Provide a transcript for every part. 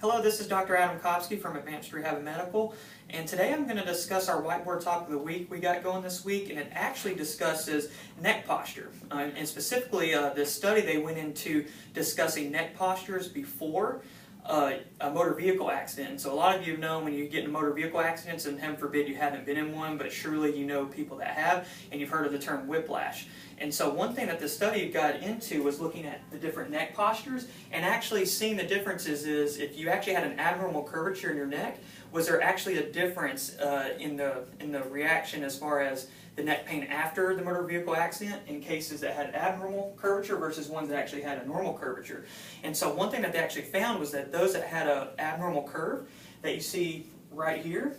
Hello, this is Dr. Adam Kopsky from Advanced Rehab Medical, and today I'm going to discuss our whiteboard topic of the week we got going this week, and it actually discusses neck posture. And specifically, this study they went into discussing neck postures before a motor vehicle accident. So a lot of you know when you get in motor vehicle accidents, and heaven forbid you haven't been in one, but surely you know people that have, and you've heard of the term whiplash. And so one thing that the study got into was looking at the different neck postures and actually seeing the differences is if you actually had an abnormal curvature in your neck, was there actually a difference in the reaction as far as the neck pain after the motor vehicle accident in cases that had abnormal curvature versus ones that actually had a normal curvature. And so one thing that they actually found was that those that had an abnormal curve that you see right here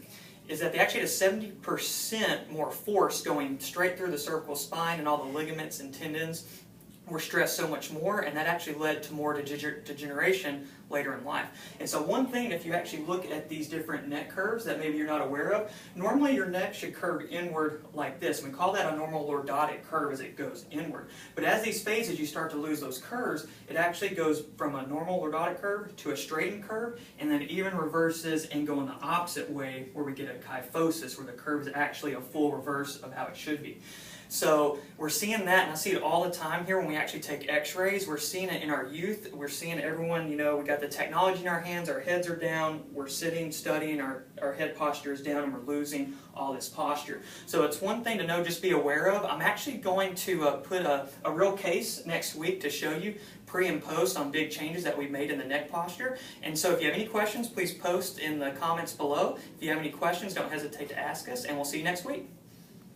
is that they actually had a 70% more force going straight through the cervical spine, and all the ligaments and tendons were stressed so much more, and that actually led to more degeneration later in life. And so one thing, if you actually look at these different neck curves that maybe you're not aware of, normally your neck should curve inward like this. We call that a normal lordotic curve as it goes inward. But as these phases you start to lose those curves, it actually goes from a normal lordotic curve to a straightened curve, and then it even reverses and go in the opposite way where we get a kyphosis, where the curve is actually a full reverse of how it should be. So we're seeing that, and I see it all the time here when we actually take x-rays. We're seeing it in our youth. We're seeing everyone, you know, we got the technology in our hands, our heads are down, we're sitting, studying, our head posture is down, and we're losing all this posture. So it's one thing to know, just be aware of. I'm actually going to put a real case next week to show you pre and post on big changes that we've made in the neck posture. And so if you have any questions, please post in the comments below. If you have any questions, don't hesitate to ask us, and we'll see you next week.